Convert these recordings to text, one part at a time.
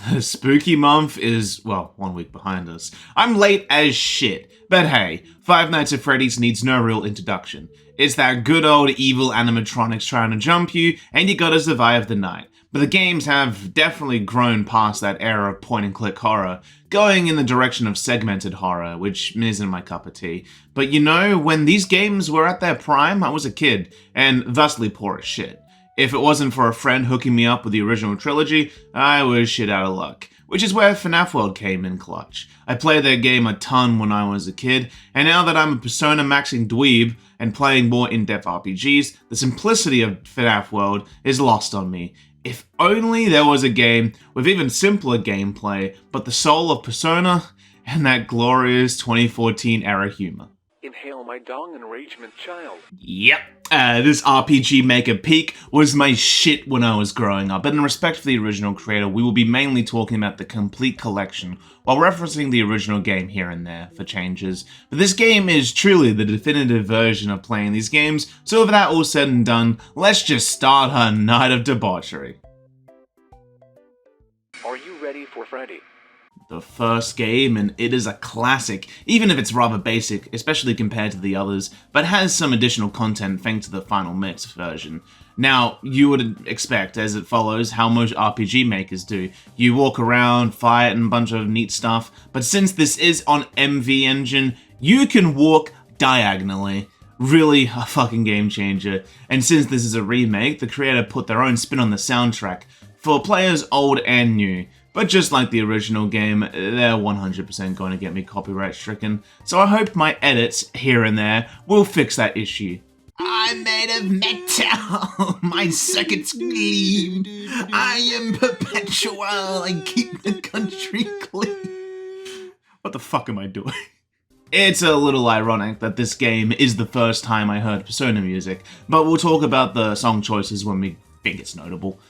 The spooky month is, well, 1 week behind us. I'm late as shit, but hey, Five Nights at Freddy's needs no real introduction. It's that good old evil animatronics trying to jump you, and you gotta survive the night. But the games have definitely grown past that era of point-and-click horror, going in the direction of segmented horror, which isn't my cup of tea. But you know, when these games were at their prime, I was a kid, and thusly poor as shit. If it wasn't for a friend hooking me up with the original trilogy, I was shit out of luck. Which is where FNaF World came in clutch. I played that game a ton when I was a kid, and now that I'm a Persona maxing dweeb and playing more in-depth RPGs, the simplicity of FNaF World is lost on me. If only there was a game with even simpler gameplay, but the soul of Persona and that glorious 2014 era humor. Inhale my dong enragement, child. Yep. This RPG Maker peak was my shit when I was growing up, but in respect for the original creator, we will be mainly talking about the complete collection, while referencing the original game here and there for changes. But this game is truly the definitive version of playing these games, so with that all said and done, let's just start our night of debauchery. Are you ready for Freddy? The first game, and it is a classic, even if it's rather basic, especially compared to the others, but has some additional content thanks to the final mix version. Now, you would expect, as it follows, how most RPG makers do. You walk around, fight, and a bunch of neat stuff, but since this is on MV Engine, you can walk diagonally. Really a fucking game changer. And since this is a remake, the creator put their own spin on the soundtrack, for players old and new. But just like the original game, they're 100% going to get me copyright stricken, so I hope my edits here and there will fix that issue. I'm made of metal, my circuits gleam, I am perpetual, I keep the country clean. What the fuck am I doing? It's a little ironic that this game is the first time I heard Persona music, but we'll talk about the song choices when we think it's notable.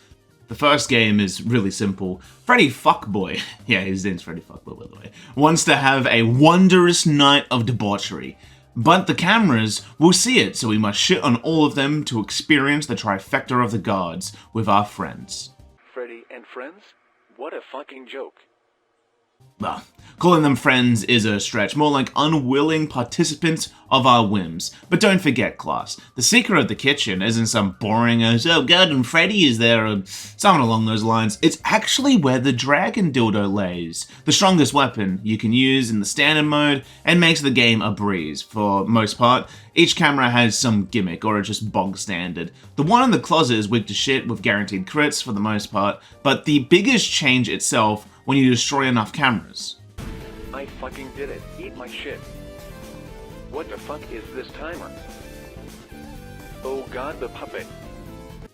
The first game is really simple. Freddy Fuckboy, yeah, his name's Freddy Fuckboy by the way, wants to have a wondrous night of debauchery. But the cameras will see it, so we must shit on all of them to experience the trifecta of the gods with our friends. Freddy and friends? What a fucking joke. Well, calling them friends is a stretch, more like unwilling participants of our whims. But don't forget, class, the secret of the kitchen isn't some boring oh god, and Freddy is there, or something along those lines. It's actually where the dragon dildo lays. The strongest weapon you can use in the standard mode, and makes the game a breeze, for most part. Each camera has some gimmick, or it's just bog standard. The one in the closet is weak to shit, with guaranteed crits for the most part, but the biggest change itself when you destroy enough cameras. I fucking did it. Eat my shit. What the fuck is this timer? Oh god, the puppet.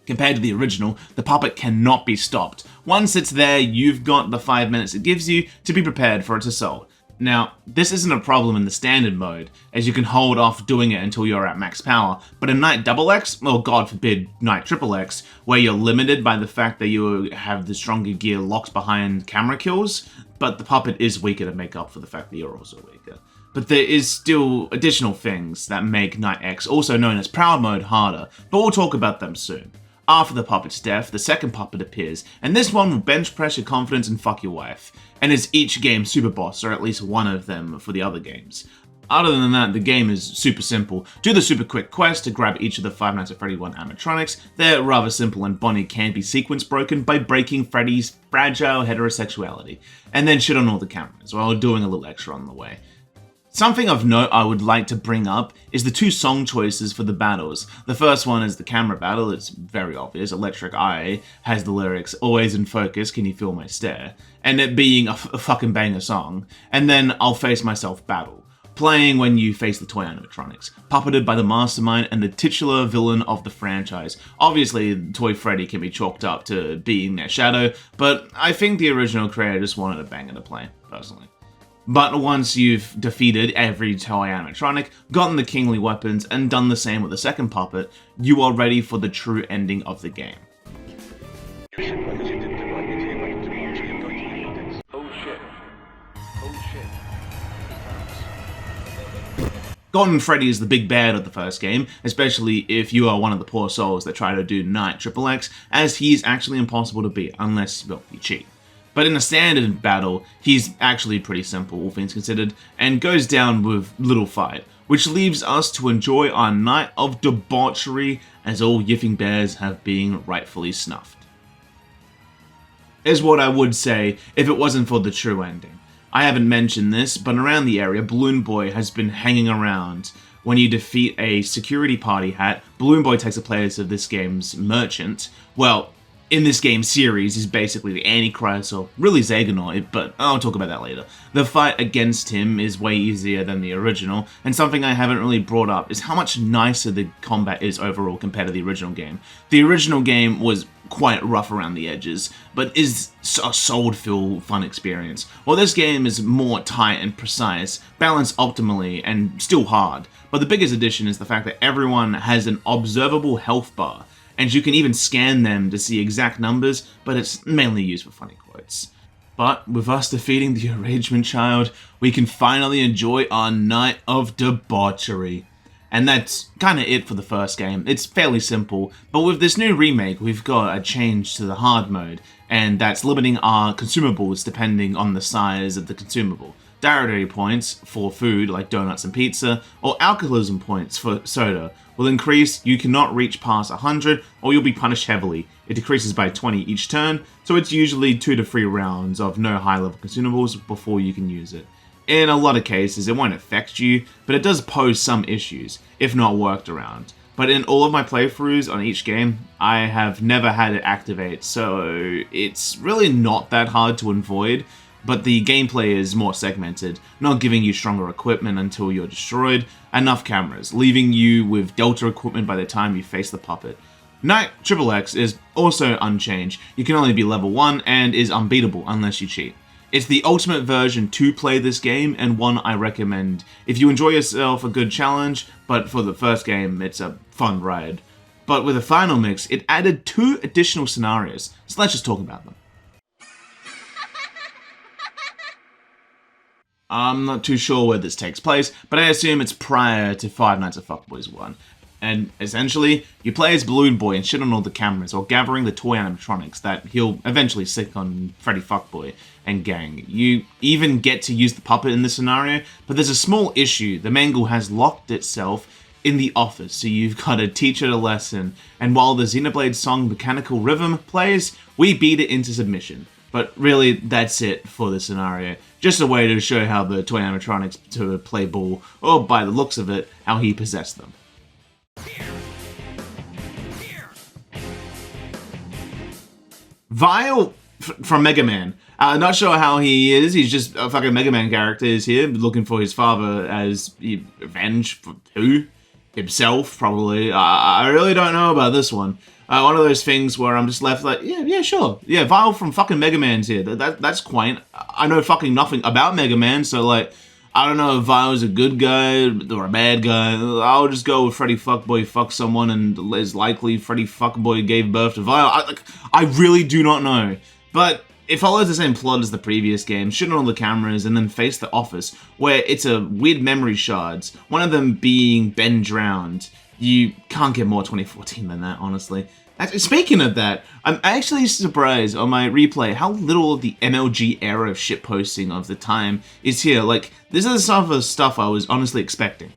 Compared to the original, the puppet cannot be stopped. Once it's there, you've got the 5 minutes it gives you to be prepared for its assault. Now, this isn't a problem in the standard mode, as you can hold off doing it until you're at max power, but in Night XX, or god forbid Night XXX, where you're limited by the fact that you have the stronger gear locked behind camera kills, but the puppet is weaker to make up for the fact that you're also weaker. But there is still additional things that make Night X, also known as Proud Mode, harder, but we'll talk about them soon. After the puppet's death, the second puppet appears, and this one will bench press your confidence and fuck your wife, and is each game's super boss, or at least one of them for the other games. Other than that, the game is super simple. Do the super quick quest to grab each of the Five Nights at Freddy 1 animatronics. They're rather simple, and Bonnie can be sequence broken by breaking Freddy's fragile heterosexuality, and then shit on all the cameras, while doing a little extra on the way. Something of note I would like to bring up is the two song choices for the battles. The first one is the camera battle, it's very obvious. Electric Eye has the lyrics, always in focus, can you feel my stare? And it being a fucking banger song. And then I'll Face Myself battle, playing when you face the toy animatronics, puppeted by the mastermind and the titular villain of the franchise. Obviously, Toy Freddy can be chalked up to being their shadow, but I think the original creator just wanted a banger to play, personally. But once you've defeated every toy animatronic, gotten the kingly weapons, and done the same with the second puppet, you are ready for the true ending of the game. Oh shit. Oh shit. Golden Freddy is the big bad of the first game, especially if you are one of the poor souls that try to do Night XXX, as he is actually impossible to beat unless, well, you cheat. But in a standard battle, he's actually pretty simple, all things considered, and goes down with little fight, which leaves us to enjoy our night of debauchery as all yiffing bears have been rightfully snuffed. Is what I would say if it wasn't for the true ending. I haven't mentioned this, but around the area, Balloon Boy has been hanging around. When you defeat a security party hat, Balloon Boy takes the place of this game's merchant. Well, in this game series, he's basically the Antichrist, or really Xehanort, but I'll talk about that later. The fight against him is way easier than the original, and something I haven't really brought up is how much nicer the combat is overall compared to the original game. The original game was quite rough around the edges, but is a soul-filled fun experience. While this game is more tight and precise, balanced optimally, and still hard. But the biggest addition is the fact that everyone has an observable health bar, and you can even scan them to see exact numbers, but it's mainly used for funny quotes. But with us defeating the arrangement child, we can finally enjoy our night of debauchery. And that's kind of it for the first game. It's fairly simple, but with this new remake, we've got a change to the hard mode, and that's limiting our consumables depending on the size of the consumable. Dietary points for food like donuts and pizza, or alcoholism points for soda will increase. You cannot reach past 100 or you'll be punished heavily. It decreases by 20 each turn, so it's usually 2 to 3 rounds of no high level consumables before you can use it. In a lot of cases it won't affect you, but it does pose some issues, if not worked around. But in all of my playthroughs on each game, I have never had it activate, so it's really not that hard to avoid. But the gameplay is more segmented, not giving you stronger equipment until you're destroyed, enough cameras, leaving you with Delta equipment by the time you face the puppet. Knight XXX is also unchanged. You can only be level 1 and is unbeatable unless you cheat. It's the ultimate version to play this game, and one I recommend if you enjoy yourself a good challenge, but for the first game it's a fun ride. But with the final mix, it added 2 additional scenarios, so let's just talk about them. I'm not too sure where this takes place, but I assume it's prior to Five Nights at Fuckboys 1. And essentially, you play as Balloon Boy and shit on all the cameras, or gathering the toy animatronics that he'll eventually sick on Freddy Fuckboy and gang. You even get to use the puppet in this scenario, but there's a small issue. The mangle has locked itself in the office, so you've got to teach it a lesson, and while the Xenoblade song Mechanical Rhythm plays, we beat it into submission. But really, that's it for the scenario. Just a way to show how the toy animatronics to play ball, or by the looks of it, how he possessed them. Vile from Mega Man. Not sure how he is. He's just a fucking Mega Man character is here, looking for his father as revenge for who? Himself, probably. I really don't know about this one. One of those things where I'm just left like, yeah, sure. Yeah, Vile from fucking Mega Man's here. That's quaint. I know fucking nothing about Mega Man, so like, I don't know if Vile's a good guy or a bad guy. I'll just go with Freddy Fuckboy fuck someone, and is likely Freddy Fuckboy gave birth to Vile. I really do not know. But it follows the same plot as the previous game, shooting on the cameras and then face the office, where it's a weird memory shards, one of them being Ben drowned. You can't get more 2014 than that, honestly. Actually, speaking of that, I'm actually surprised on my replay how little of the MLG era shitposting of the time is here. Like, this is the sort of stuff I was honestly expecting.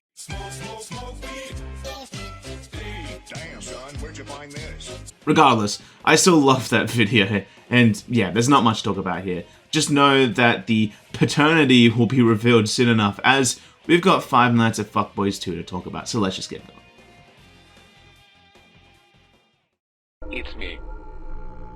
Regardless, I still love that video, and yeah, there's not much to talk about here. Just know that the paternity will be revealed soon enough, as we've got Five Nights at Fuckboys 2 to talk about, so let's just get going. It's me.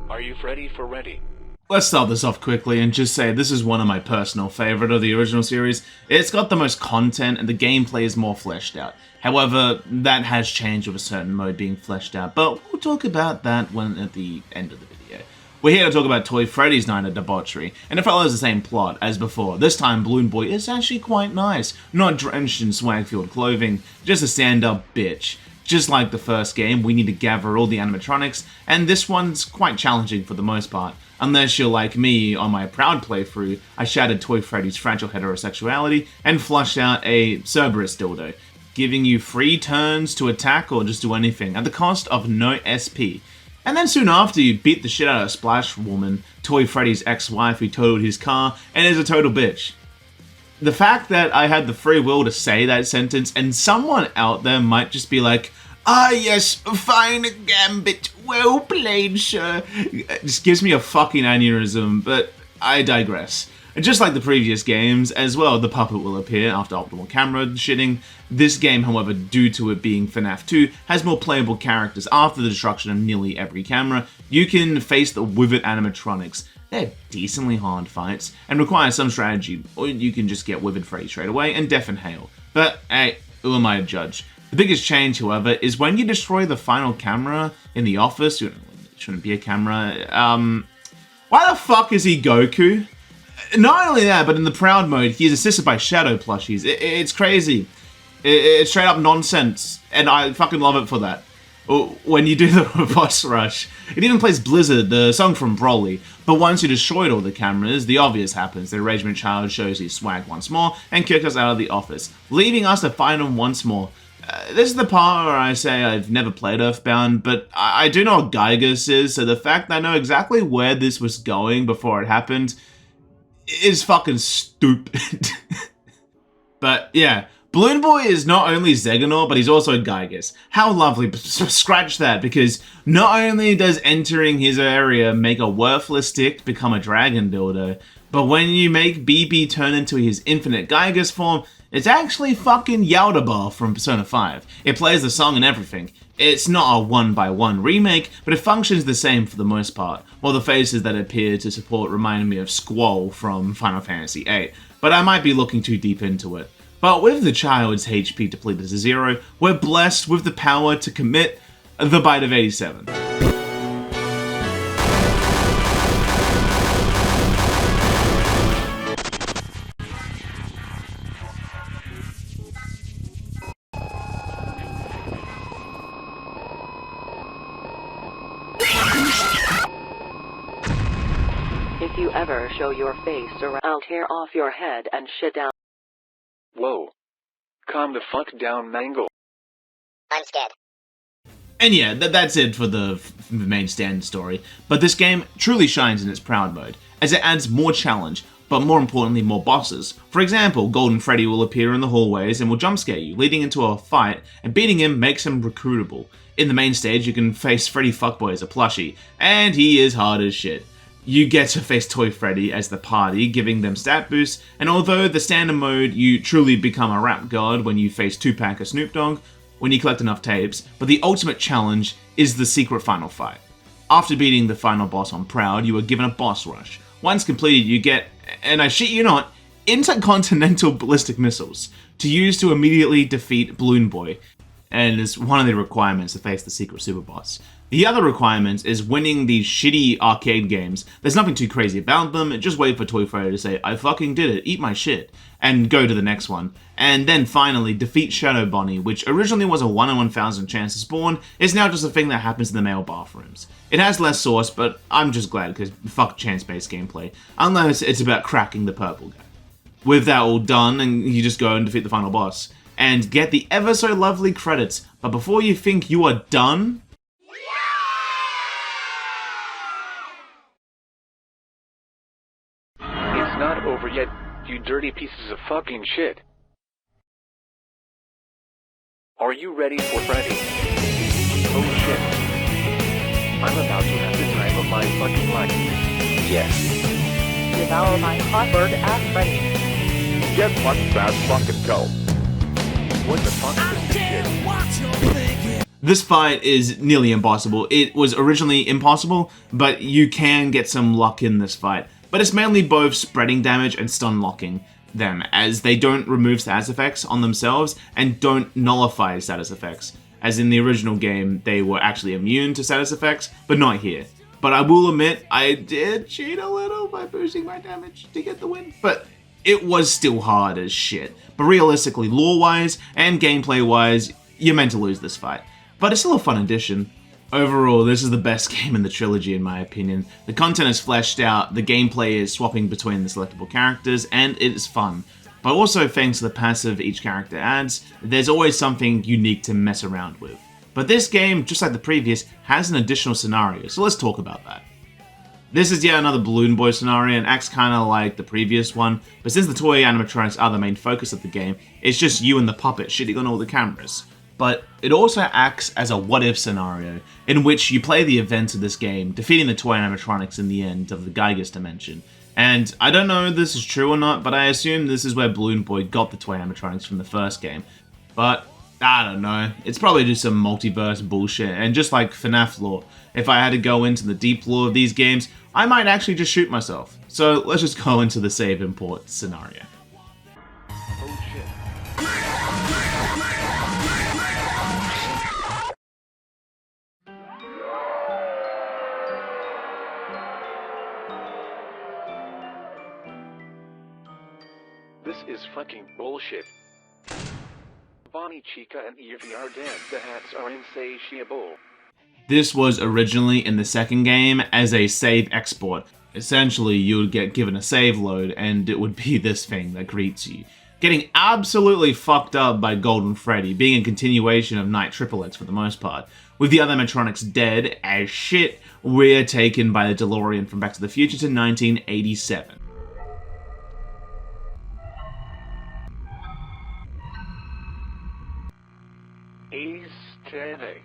Are you ready for ready? Let's start this off quickly and just say this is one of my personal favorite of the original series. It's got the most content and the gameplay is more fleshed out. However, that has changed with a certain mode being fleshed out, but we'll talk about that when at the end of the video. We're here to talk about Toy Freddy's Night of Debauchery, and it follows the same plot as before. This time, Balloon Boy is actually quite nice, not drenched in swag-filled clothing, just a stand-up bitch. Just like the first game, we need to gather all the animatronics, and this one's quite challenging for the most part. Unless you're like me on my proud playthrough, I shattered Toy Freddy's fragile heterosexuality and flushed out a Cerberus dildo, giving you free turns to attack or just do anything, at the cost of no SP. And then soon after, you beat the shit out of Splash Woman, Toy Freddy's ex-wife who totaled his car and is a total bitch. The fact that I had the free will to say that sentence and someone out there might just be like, "Ah yes, fine gambit, well played, sir," it just gives me a fucking aneurysm, but I digress. Just like the previous games, as well, the puppet will appear after optimal camera shitting. This game, however, due to it being FNAF 2, has more playable characters after the destruction of nearly every camera. You can face the withered animatronics. They're decently hard fights, and require some strategy, or you can just get withered Freddy straight away and deafen Hail. But hey, who am I to judge? The biggest change, however, is when you destroy the final camera in the office. It shouldn't be a camera. Why the fuck is he Goku? Not only that, but in the Proud mode, he is assisted by Shadow plushies. It's crazy. It's straight up nonsense, and I fucking love it for that. When you do the boss rush, it even plays Blizzard, the song from Broly. But once you destroyed all the cameras, the obvious happens. The Enragement Child shows his swag once more and kicks us out of the office, leaving us to find him once more. This is the part where I say I've never played Earthbound, but I do know what Gygus is, so the fact that I know exactly where this was going before it happened is fucking stupid. But yeah, Balloon Boy is not only Zeganor, but he's also Gygus. How lovely. Scratch that, because not only does entering his area make a worthless stick become a dragon dildo, but when you make BB turn into his infinite Gygus form, it's actually fucking Yaldabaoth from Persona 5. It plays the song and everything. It's not a one-by-one remake, but it functions the same for the most part, while the faces that appear to support remind me of Squall from Final Fantasy VIII, but I might be looking too deep into it. But with the child's HP depleted to 0, we're blessed with the power to commit the Bite of 87. If you ever show your face around, I'll tear off your head and shit out. Whoa. Calm the fuck down, Mangle. I'm scared. And yeah, that's it for the main standard story. But this game truly shines in its Proud mode, as it adds more challenge, but more importantly, more bosses. For example, Golden Freddy will appear in the hallways and will jump scare you, leading into a fight, and beating him makes him recruitable. In the main stage, you can face Freddy Fuckboy as a plushie, and he is hard as shit. You get to face Toy Freddy as the party, giving them stat boosts, and although the standard mode, you truly become a rap god when you face Tupac or Snoop Dogg, when you collect enough tapes, but the ultimate challenge is the secret final fight. After beating the final boss on Proud, you are given a boss rush. Once completed, you get, and I shit you not, intercontinental ballistic missiles to use to immediately defeat Balloon Boy, and is one of the requirements to face the secret super boss. The other requirement is winning these shitty arcade games. There's nothing too crazy about them, just wait for Toy Freddy to say, "I fucking did it, eat my shit," and go to the next one. And then finally, defeat Shadow Bonnie, which originally was a 1 in 1,000 chance to spawn, is now just a thing that happens in the male bathrooms. It has less source, but I'm just glad, because fuck chance-based gameplay, unless it's about cracking the purple guy. With that all done, and you just go and defeat the final boss, and get the ever so lovely credits, but before you think you are done, It's not over yet, you dirty pieces of fucking shit. Are you ready for Freddy? Oh shit. I'm about to have the time of my fucking life. Yes. Devour my hot bird ass Freddy. Get one fast fucking go. What the fuck is this shit? this fight is nearly impossible. It was originally impossible, but you can get some luck in this fight. But it's mainly both spreading damage and stun locking them, as they don't remove status effects on themselves and don't nullify status effects. As in the original game, they were actually immune to status effects, but not here. But I will admit, I did cheat a little by boosting my damage to get the win, but it was still hard as shit. But realistically, lore-wise and gameplay-wise, you're meant to lose this fight. But it's still a fun addition. Overall, this is the best game in the trilogy in my opinion. The content is fleshed out, the gameplay is swapping between the selectable characters, and it is fun. But also, thanks to the passive each character adds, there's always something unique to mess around with. But this game, just like the previous, has an additional scenario, so let's talk about that. This is yet another Balloon Boy scenario and acts kinda like the previous one, but since the toy animatronics are the main focus of the game, it's just you and the puppet shitting on all the cameras. But it also acts as a what-if scenario, in which you play the events of this game, defeating the toy animatronics in the end of the Geiger's dimension. And I don't know if this is true or not, but I assume this is where Balloon Boy got the toy animatronics from the first game. But I don't know, it's probably just some multiverse bullshit, and just like FNaF lore, if I had to go into the deep lore of these games, I might actually just shoot myself. So let's just go into the save import scenario. Oh shit. This is fucking bullshit. Bonnie, Chica, and Evie are dead. The hats are insatiable. This was originally in the second game as a save export. Essentially, you would get given a save load and it would be this thing that greets you. Getting absolutely fucked up by Golden Freddy, being a continuation of Night Triple X for the most part. With the other animatronics dead as shit, we're taken by the DeLorean from Back to the Future to 1987. Aesthetic.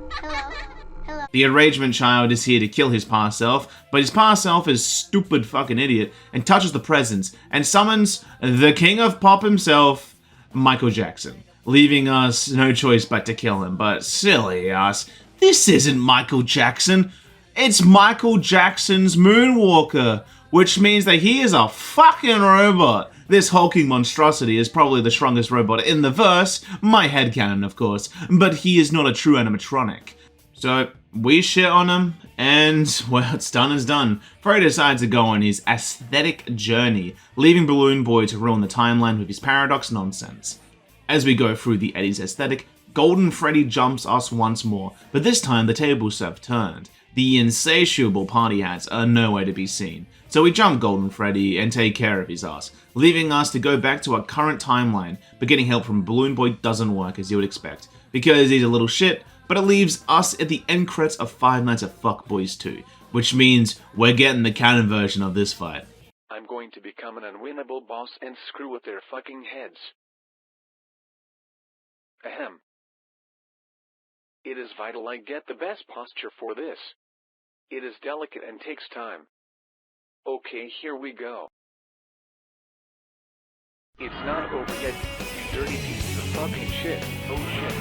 Hello. The enragement child is here to kill his past self, but his past self is stupid fucking idiot and touches the presents and summons the king of pop himself, Michael Jackson, leaving us no choice but to kill him. But silly us, this isn't Michael Jackson, it's Michael Jackson's Moonwalker, which means that he is a fucking robot. This hulking monstrosity is probably the strongest robot in the verse, my headcanon of course, but he is not a true animatronic. So we shit on him, and well, what's done is done. Freddy decides to go on his aesthetic journey, leaving Balloon Boy to ruin the timeline with his paradox nonsense. As we go through the Eddie's aesthetic, Golden Freddy jumps us once more, but this time the tables have turned. The insatiable party hats are nowhere to be seen. So we jump Golden Freddy and take care of his ass, leaving us to go back to our current timeline, but getting help from Balloon Boy doesn't work as you would expect, because he's a little shit, but it leaves us at the end credits of Five Nights at Fuckboys 2, which means we're getting the canon version of this fight. I'm going to become an unwinnable boss and screw with their fucking heads. Ahem. It is vital I get the best posture for this. It is delicate and takes time. Okay, here we go. It's not over yet, you dirty pieces of fucking shit. Oh shit.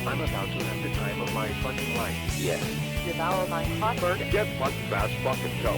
I'm about to have the time of my fucking life. Yes. Devour my hot bird. Get fucked fast, fucking go.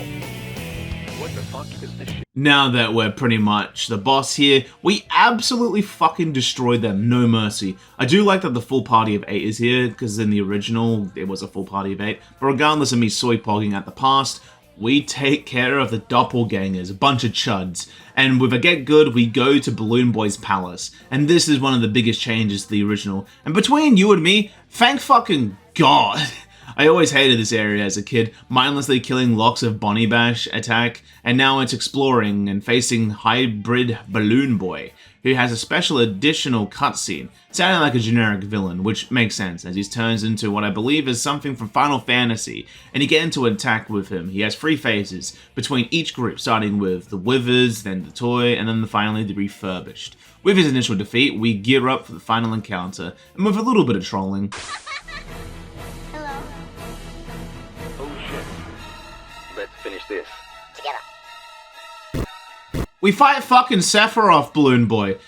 What the fuck is this shit? Now that we're pretty much the boss here, we absolutely fucking destroy them, no mercy. I do like that the full party of 8 is here, because in the original, it was a full party of 8. But regardless of me soy-pogging at the past, we take care of the doppelgangers, a bunch of chuds. And with a get good, we go to Balloon Boy's palace. And this is one of the biggest changes to the original. And between you and me, thank fucking God. I always hated this area as a kid, mindlessly killing locks of Bonnie Bash attack, and now it's exploring and facing Hybrid Balloon Boy, who has a special additional cutscene, sounding like a generic villain, which makes sense as he turns into what I believe is something from Final Fantasy, and you get into an attack with him. He has 3 phases between each group, starting with the Withers, then the Toy, and then finally the Refurbished. With his initial defeat, we gear up for the final encounter, and with a little bit of trolling. Hello. Oh shit. Let's finish this. Together. We fight fucking Sephiroth, Balloon Boy.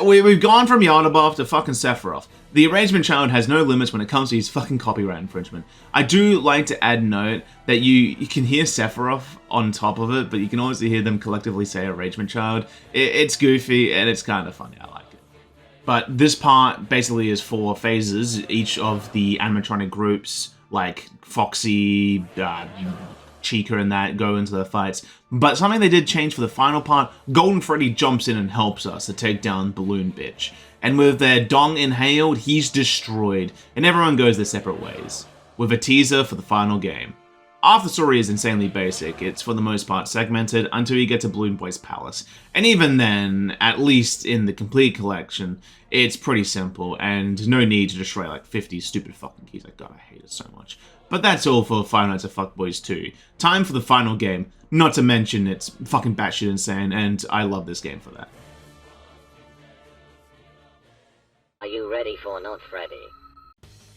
We've gone from Yaldabaoth to fucking Sephiroth. The arrangement child has no limits when it comes to his fucking copyright infringement. I do like to add note that you can hear Sephiroth on top of it, but you can also hear them collectively say arrangement child. It's goofy and it's kind of funny. I like it. But this part basically is 4 phases. Each of the animatronic groups, like Foxy, Chica and that, go into the fights. But something they did change for the final part, Golden Freddy jumps in and helps us to take down Balloon Bitch. And with their dong inhaled, he's destroyed, and everyone goes their separate ways. With a teaser for the final game. Afterstory is insanely basic. It's for the most part segmented until you get to Balloon Boy's palace. And even then, at least in the complete collection, it's pretty simple and no need to destroy like 50 stupid fucking keys. Like, God, I hate it so much. But that's all for Five Nights at Fuckboys 2. Time for the final game, not to mention it's fucking batshit insane, and I love this game for that. Are you ready for Not Freddy?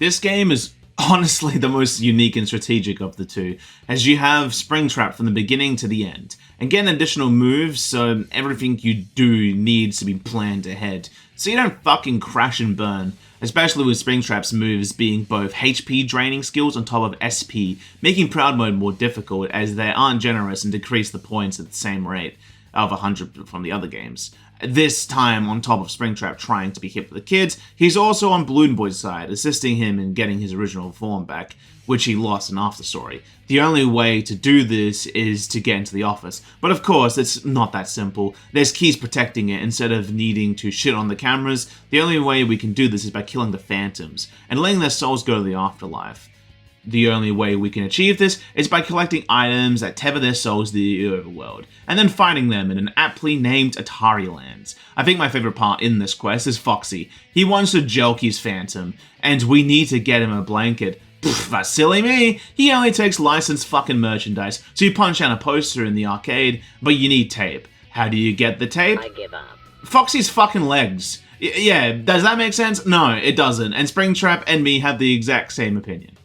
This game is honestly the most unique and strategic of the two, as you have Springtrap from the beginning to the end, and get additional moves, so everything you do needs to be planned ahead, so you don't fucking crash and burn, especially with Springtrap's moves being both HP draining skills on top of SP, making Proud Mode more difficult as they aren't generous and decrease the points at the same rate of 100 from the other games. This time, on top of Springtrap trying to be hip with the kids, he's also on Balloon Boy's side, assisting him in getting his original form back, which he lost in Afterstory. The only way to do this is to get into the office, but of course, it's not that simple. There's keys protecting it instead of needing to shit on the cameras. The only way we can do this is by killing the phantoms, and letting their souls go to the afterlife. The only way we can achieve this is by collecting items that tether their souls to the overworld, and then fighting them in an aptly named Atari Lands. I think my favorite part in this quest is Foxy. He wants to jelk his phantom, and we need to get him a blanket. Pfft, that's silly me! He only takes licensed fucking merchandise, so you punch out a poster in the arcade, but you need tape. How do you get the tape? I give up. Foxy's fucking legs. Yeah, does that make sense? No, it doesn't, and Springtrap and me have the exact same opinion.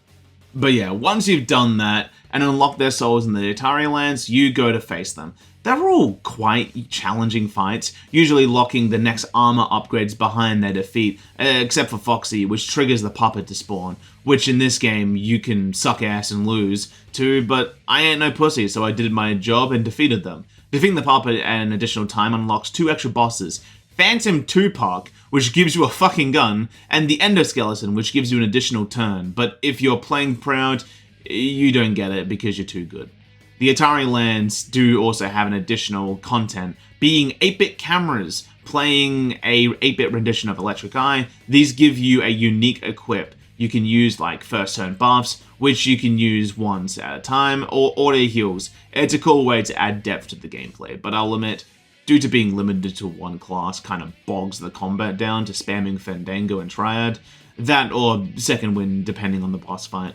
But yeah, once you've done that and unlocked their souls in the Atari Lands, you go to face them. They're all quite challenging fights, usually locking the next armor upgrades behind their defeat, except for Foxy, which triggers the puppet to spawn, which in this game you can suck ass and lose to, but I ain't no pussy, so I did my job and defeated them. Defeating the puppet at an additional time unlocks 2 extra bosses, Phantom Tupac, which gives you a fucking gun, and the Endoskeleton, which gives you an additional turn, but if you're playing Proud, you don't get it because you're too good. The Atari Lands do also have an additional content, being 8-bit cameras, playing a 8-bit rendition of Electric Eye. These give you a unique equip. You can use like first turn buffs, which you can use once at a time, or auto heals. It's a cool way to add depth to the gameplay, but I'll admit, due to being limited to one class kind of bogs the combat down to spamming Fandango and Triad, that or Second Wind depending on the boss fight.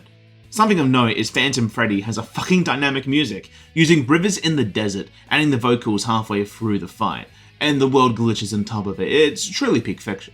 Something of note is Phantom Freddy has a fucking dynamic music, using rivers in the desert, adding the vocals halfway through the fight, and the world glitches on top of it. It's truly peak fiction.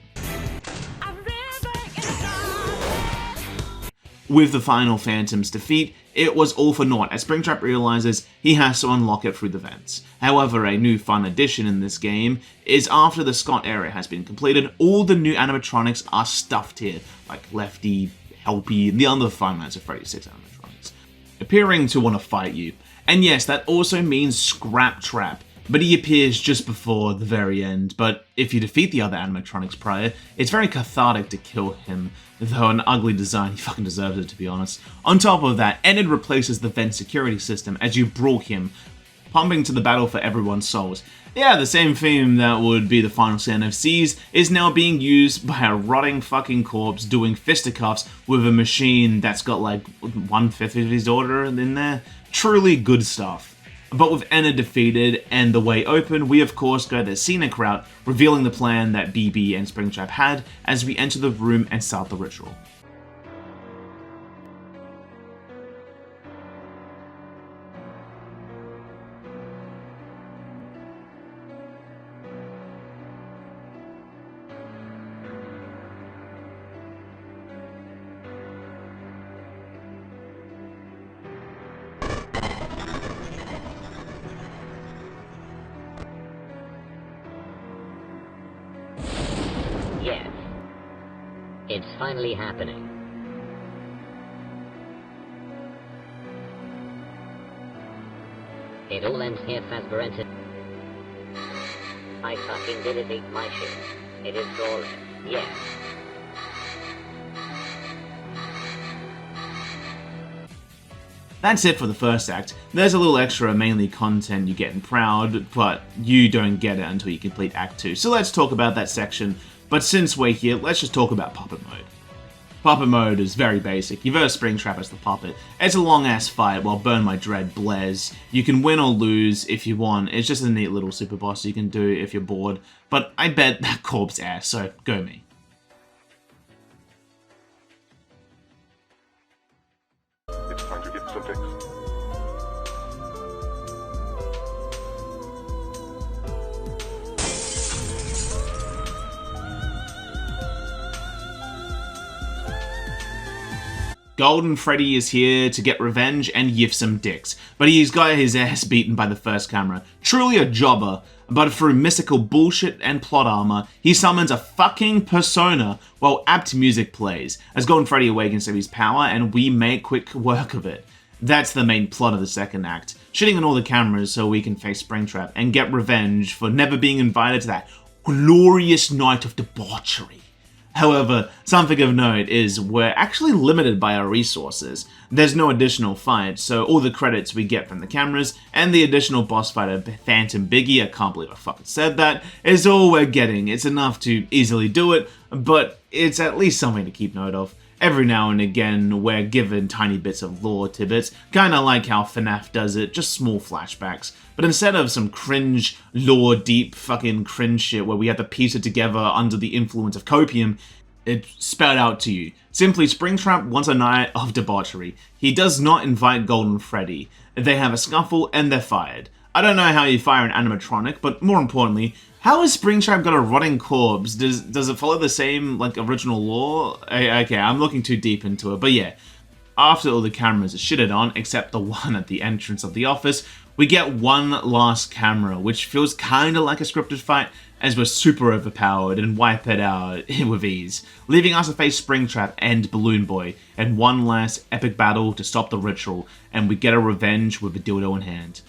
With the final Phantom's defeat, it was all for naught as Springtrap realizes he has to unlock it through the vents. However, a new fun addition in this game is after the Scott area has been completed, all the new animatronics are stuffed here, like Lefty, Helpy, and the other Five Nights at Freddy's 6 animatronics, appearing to want to fight you. And yes, that also means Scrap Trap, but he appears just before the very end, but if you defeat the other animatronics prior, it's very cathartic to kill him, though an ugly design, he fucking deserves it to be honest. On top of that, Enid replaces the vent security system as you brawl him, pumping to the battle for everyone's souls. Yeah, the same theme that would be the final stand of Seas is now being used by a rotting fucking corpse doing fisticuffs with a machine that's got like 1/5 of his order in there. Truly good stuff. But with Enid defeated and the way open, we of course go the scenic route, revealing the plan that BB and Springtrap had as we enter the room and start the ritual. Yes. It's finally happening. It all ends here, Fazberenton. I fucking did it, ate my shit. It is all, yes. That's it for the first act. There's a little extra, mainly content you get in Proud, but you don't get it until you complete Act 2. So let's talk about that section, but since we're here, let's just talk about Puppet Mode. Puppet mode is very basic. You verse Springtrap as the puppet. It's a long-ass fight while Burn My Dread blares. You can win or lose if you want. It's just a neat little super boss you can do if you're bored. But I bet that corpse ass, so go me. It's time to get some fix. Golden Freddy is here to get revenge and yiff some dicks, but he's got his ass beaten by the first camera. Truly a jobber, but through mystical bullshit and plot armor, he summons a fucking persona while apt music plays, as Golden Freddy awakens to his power and we make quick work of it. That's the main plot of the second act, shitting on all the cameras so we can face Springtrap and get revenge for never being invited to that glorious night of debauchery. However, something of note is we're actually limited by our resources. There's no additional fight, so all the credits we get from the cameras and the additional boss fight of Phantom Biggie, I can't believe I fucking said that, is all we're getting. It's enough to easily do it, but it's at least something to keep note of. Every now and again, we're given tiny bits of lore tidbits, kinda like how FNaF does it, just small flashbacks. But instead of some cringe, lore deep fucking cringe shit where we have to piece it together under the influence of copium, it's spelled out to you. Simply, Springtrap wants a night of debauchery. He does not invite Golden Freddy. They have a scuffle and they're fired. I don't know how you fire an animatronic, but more importantly, how has Springtrap got a rotting corpse? Does it follow the same, like, original lore? Okay, I'm looking too deep into it, but yeah. After all the cameras are shitted on, except the one at the entrance of the office, we get one last camera, which feels kinda like a scripted fight, as we're super overpowered and wipe it out with ease, leaving us to face Springtrap and Balloon Boy, and one last epic battle to stop the ritual, and we get a revenge with a dildo in hand.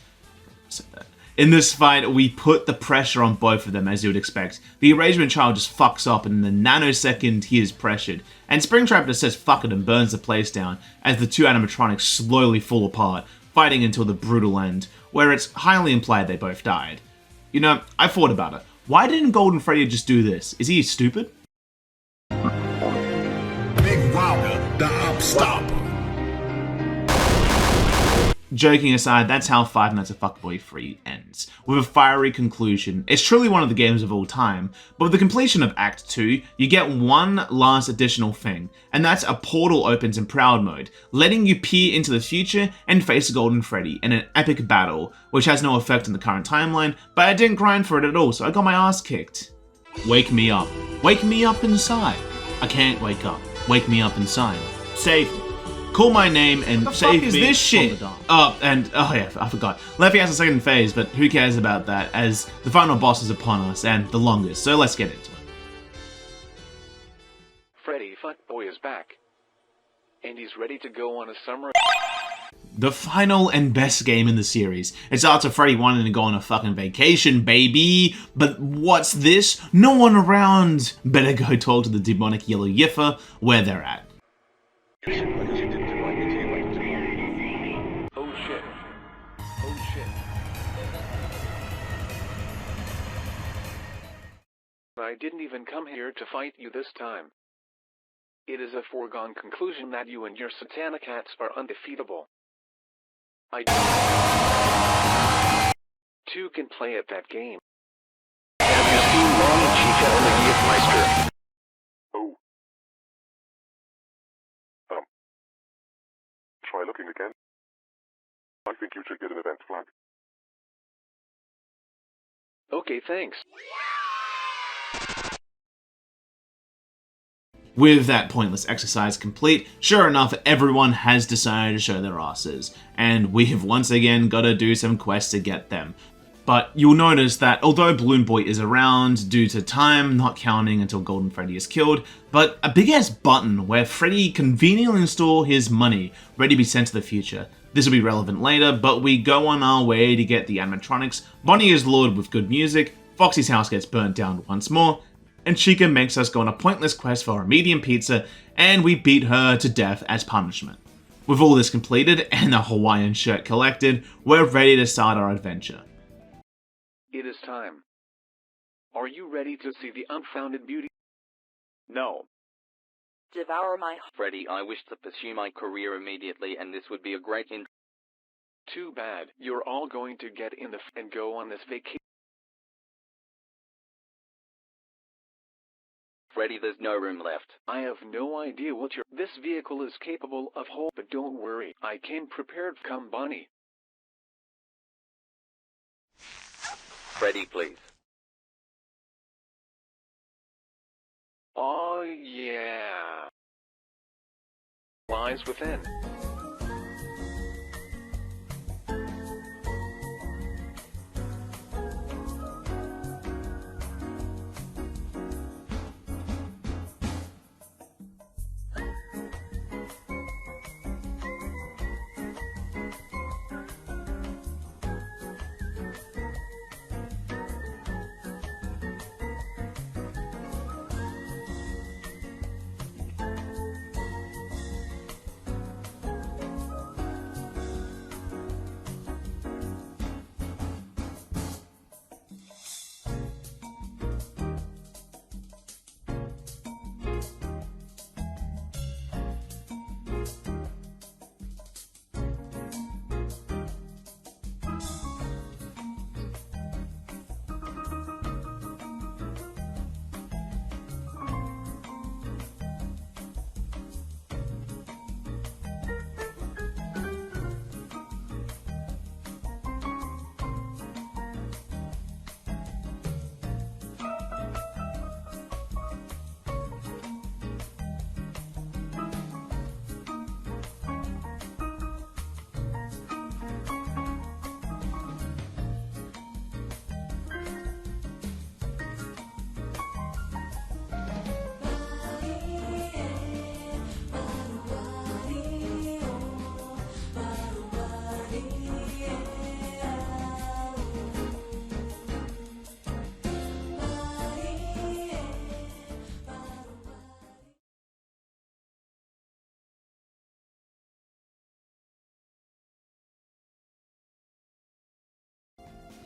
In this fight, we put the pressure on both of them, as you would expect. The arrangement child just fucks up, and in the nanosecond, he is pressured. And Springtrap just says fuck it and burns the place down, as the two animatronics slowly fall apart, fighting until the brutal end, where it's highly implied they both died. You know, I thought about it. Why didn't Golden Freddy just do this? Is he stupid? Big Wilder, the Upstopper. Joking aside, that's how Five Nights at Fuckboy 3 ends, with a fiery conclusion. It's truly one of the games of all time, but with the completion of Act 2, you get one last additional thing, and that's a portal opens in Proud Mode, letting you peer into the future and face Golden Freddy in an epic battle, which has no effect on the current timeline, but I didn't grind for it at all, so I got my ass kicked. Wake me up. Wake me up inside. I can't wake up. Wake me up inside. Save me. Call my name and save me this shit? Oh yeah, I forgot. Leffy has a second phase, but who cares about that, as the final boss is upon us, and the longest, so let's get into it. Freddy Fuckboy is back. And he's ready to go on a summer... The final and best game in the series. It's after Freddy wanting to go on a fucking vacation, baby. But what's this? No one around. Better go talk to the demonic yellow yiffer where they're at. Oh shit. Oh shit. I didn't even come here to fight you this time. It is a foregone conclusion that you and your satanic hats are undefeatable. I too can play at that game. Have you seen Mommy Chica and the Yiffmeister? Oh. Try looking again. I think you should get an event flag. Okay, thanks. With that pointless exercise complete, sure enough, everyone has decided to show their asses, and we've once again got to do some quests to get them. But you'll notice that although Balloon Boy is around due to time not counting until Golden Freddy is killed, but a big ass button where Freddy conveniently install his money ready to be sent to the future. This will be relevant later, but we go on our way to get the animatronics. Bonnie is lured with good music, Foxy's house gets burnt down once more, and Chica makes us go on a pointless quest for a medium pizza, and we beat her to death as punishment. With all this completed and the Hawaiian shirt collected, we're ready to start our adventure. It is time. Are you ready to see the unfounded beauty? No. Devour my Freddy, I wish to pursue my career immediately, and this would be a great Too bad. You're all going to get in the and go on this vacation. Freddy, there's no room left. I have no idea what this vehicle is capable of but don't worry, I came prepared. Come, Bonnie. Freddy, please. Oh yeah. Lies within.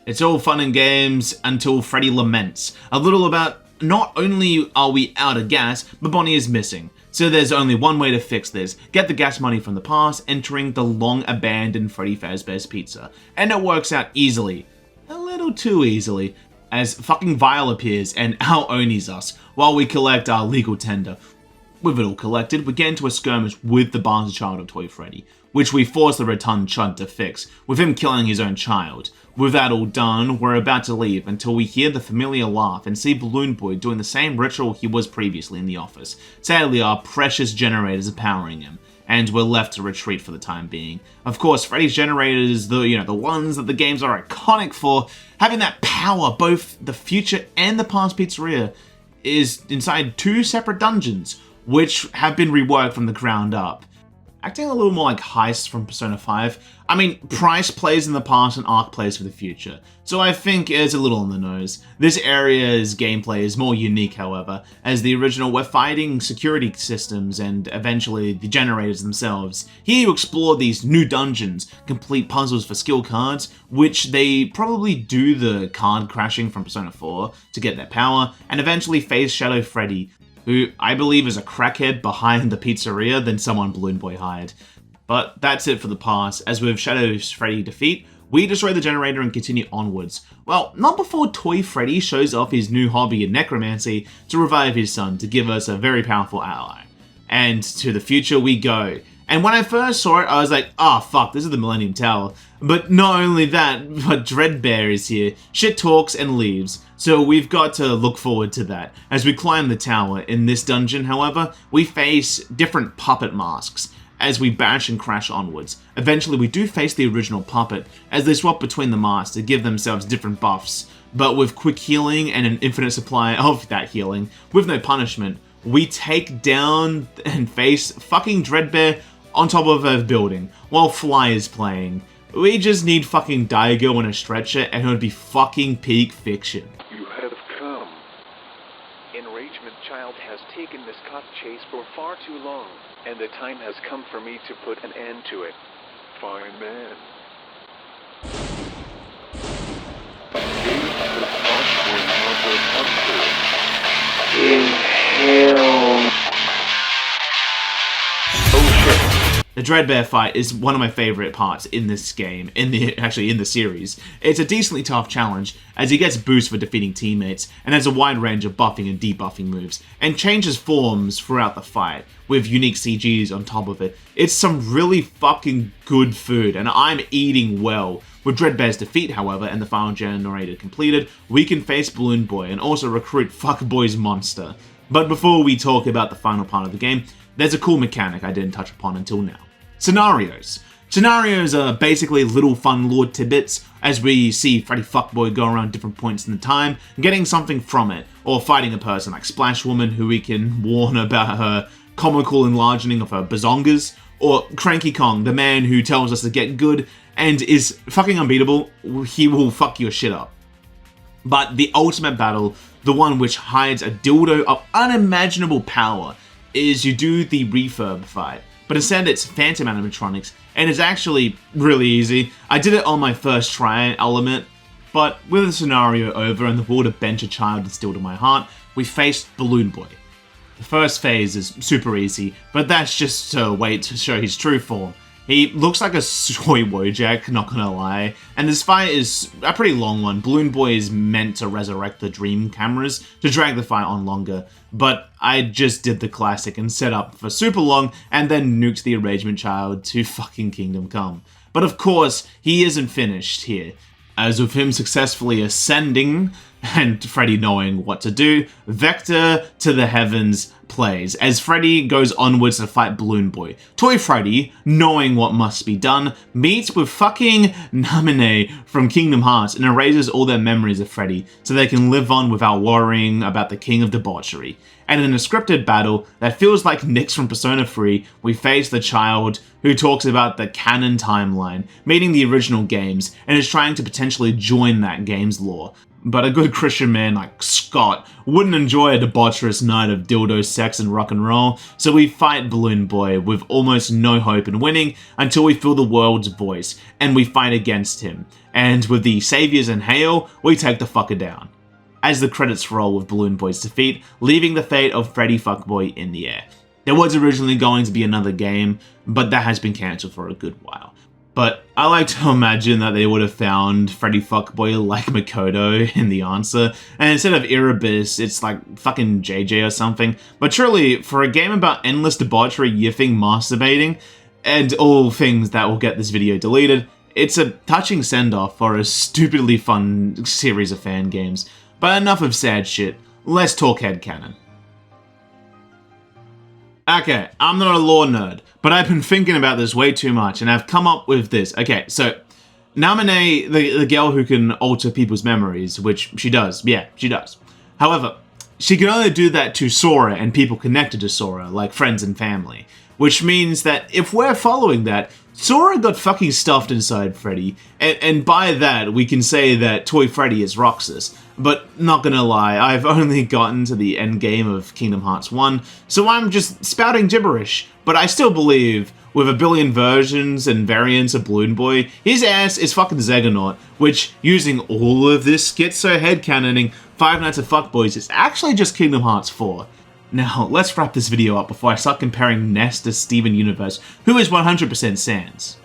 It's all fun and games until Freddy laments a little about not only are we out of gas, but Bonnie is missing. So there's only one way to fix this: get the gas money from the past, entering the long-abandoned Freddy Fazbear's Pizza. And it works out easily. A little too easily, as fucking Vile appears and out-owns us while we collect our legal tender. With it all collected, we get into a skirmish with the bastard child of Toy Freddy, which we force the rotund chud to fix, with him killing his own child. With that all done, we're about to leave until we hear the familiar laugh and see Balloon Boy doing the same ritual he was previously in the office. Sadly, our precious generators are powering him, and we're left to retreat for the time being. Of course, Freddy's generators, the ones that the games are iconic for, having that power, both the future and the past pizzeria, is inside two separate dungeons, which have been reworked from the ground up. Acting a little more like heists from Persona 5. I mean, Price plays in the past and Ark plays for the future, so I think it's a little on the nose. This area's gameplay is more unique, however. As the original, we're fighting security systems and eventually the generators themselves. Here you explore these new dungeons, complete puzzles for skill cards, which they probably do the card crashing from Persona 4 to get their power, and eventually face Shadow Freddy, who I believe is a crackhead behind the pizzeria than someone Balloon Boy hired. But that's it for the past. As with Shadow Freddy defeat, we destroy the generator and continue onwards. Well, not before Toy Freddy shows off his new hobby in necromancy to revive his son to give us a very powerful ally. And to the future we go. And when I first saw it, I was like, oh fuck, this is the Millennium Tower. But not only that, but Dreadbear is here, shit talks and leaves. So we've got to look forward to that. As we climb the tower, in this dungeon, however, we face different puppet masks as we bash and crash onwards. Eventually we do face the original puppet, as they swap between the masks to give themselves different buffs. But with quick healing and an infinite supply of that healing, with no punishment, we take down and face fucking Dreadbear on top of a building, while Fly is playing. We just need fucking Daigo on a stretcher and it would be fucking peak fiction. You have come. Enragement Child has taken this cop chase for far too long, and the time has come for me to put an end to it. Fine man. Inhale. The Dreadbear fight is one of my favourite parts in this game, in the series. It's a decently tough challenge, as he gets boosts for defeating teammates, and has a wide range of buffing and debuffing moves, and changes forms throughout the fight, with unique CGs on top of it. It's some really fucking good food, and I'm eating well. With Dreadbear's defeat, however, and the final generator completed, we can face Balloon Boy, and also recruit Fuckboy's monster. But before we talk about the final part of the game, there's a cool mechanic I didn't touch upon until now. Scenarios. Scenarios are basically little fun lore tidbits, as we see Freddy Fuckboy go around different points in the time, getting something from it, or fighting a person like Splash Woman who we can warn about her comical enlarging of her bazongas, or Cranky Kong, the man who tells us to get good and is fucking unbeatable. He will fuck your shit up. But the ultimate battle, the one which hides a dildo of unimaginable power, is you do the refurb fight, but instead it's phantom animatronics, and it's actually really easy. I did it on my first try element, but with the scenario over and the will to bench a child instilled in my heart, we faced Balloon Boy. The first phase is super easy, but that's just a way to show his true form. He looks like a soy Wojak, not gonna lie, and this fight is a pretty long one. Balloon Boy is meant to resurrect the dream cameras to drag the fight on longer, but I just did the classic and set up for super long and then nuked the arrangement child to fucking Kingdom Come. But of course, he isn't finished here, as with him successfully ascending and Freddy knowing what to do, Vector to the heavens plays as Freddy goes onwards to fight Balloon Boy. Toy Freddy, knowing what must be done, meets with fucking Namine from Kingdom Hearts and erases all their memories of Freddy so they can live on without worrying about the king of debauchery. And in a scripted battle that feels like Nyx from Persona 3, we face the child who talks about the canon timeline, meeting the original games, and is trying to potentially join that game's lore. But a good Christian man like Scott wouldn't enjoy a debaucherous night of dildo sex and rock and roll, so we fight Balloon Boy with almost no hope in winning until we feel the world's voice, and we fight against him. And with the saviors in hail, we take the fucker down. As the credits roll with Balloon Boy's defeat, leaving the fate of Freddy Fuckboy in the air. There was originally going to be another game, but that has been cancelled for a good while. But I like to imagine that they would have found Freddy Fuckboy like Makoto in the answer, and instead of Erebus, it's like fucking JJ or something. But surely, for a game about endless debauchery, yiffing, masturbating, and all things that will get this video deleted, it's a touching send-off for a stupidly fun series of fan games. But enough of sad shit, let's talk headcanon. Okay, I'm not a lore nerd, but I've been thinking about this way too much, and I've come up with this. Okay, so, Namine, the girl who can alter people's memories, which she does, yeah, she does. However, she can only do that to Sora and people connected to Sora, like friends and family. Which means that if we're following that, Sora got fucking stuffed inside Freddy, and by that, we can say that Toy Freddy is Roxas. But not gonna lie, I've only gotten to the end game of Kingdom Hearts 1, so I'm just spouting gibberish. But I still believe, with a billion versions and variants of Balloon Boy, his ass is fucking Xegonaut, which, using all of this schizo headcanoning, Five Nights at Fuckboys is actually just Kingdom Hearts 4. Now, let's wrap this video up before I start comparing Ness to Steven Universe, who is 100% Sans.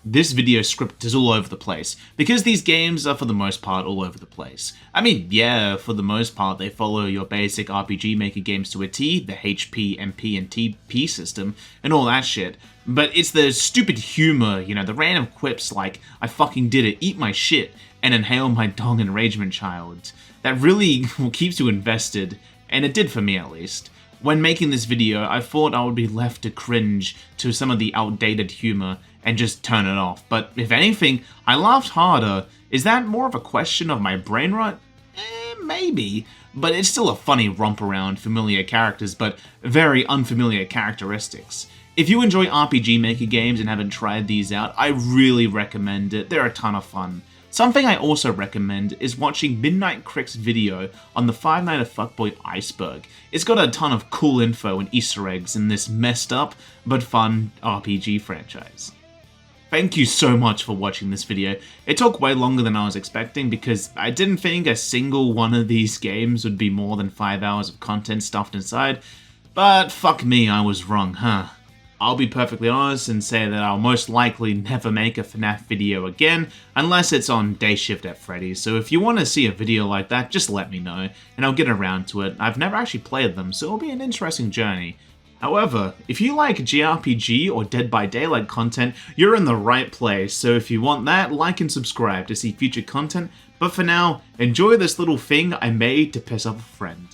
This video script is all over the place, because these games are for the most part all over the place. I mean, yeah, for the most part they follow your basic RPG Maker games to a T, the HP, MP, and TP system, and all that shit. But it's the stupid humor, you know, the random quips like, I fucking did it, eat my shit, and inhale my dong enragement child, that really keeps you invested, and it did for me at least. When making this video, I thought I would be left to cringe to some of the outdated humor and just turn it off, but if anything, I laughed harder. Is that more of a question of my brain rot? Maybe, but it's still a funny romp around familiar characters, but very unfamiliar characteristics. If you enjoy RPG Maker games and haven't tried these out, I really recommend it. They're a ton of fun. Something I also recommend is watching Midnight Crick's video on the Five Nights at Fuckboy iceberg. It's got a ton of cool info and Easter eggs in this messed up but fun RPG franchise. Thank you so much for watching this video. It took way longer than I was expecting because I didn't think a single one of these games would be more than 5 hours of content stuffed inside, but fuck me, I was wrong, huh? I'll be perfectly honest and say that I'll most likely never make a FNAF video again, unless it's on Day Shift at Freddy's, so if you want to see a video like that, just let me know, and I'll get around to it. I've never actually played them, so it'll be an interesting journey. However, if you like JRPG or Dead by Daylight content, you're in the right place, so if you want that, like and subscribe to see future content, but for now, enjoy this little thing I made to piss off a friend.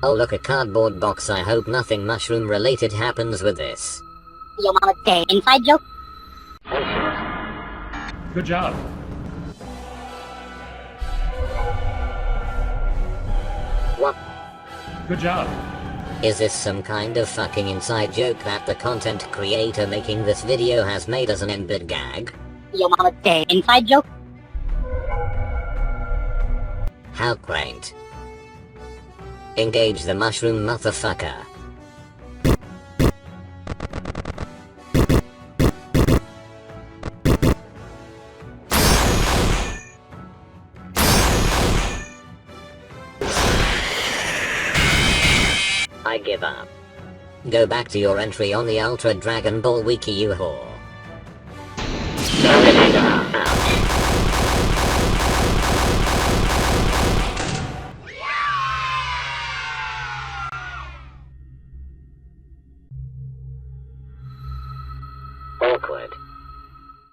Oh look, a cardboard box. I hope nothing mushroom related happens with this. Yo mama day inside joke. Good job. What? Good job. Is this some kind of fucking inside joke that the content creator making this video has made as an embed gag? Yo mama day inside joke. How quaint. Engage the mushroom, motherfucker. I give up. Go back to your entry on the Ultra Dragon Ball Wiki, you whore. Awkward.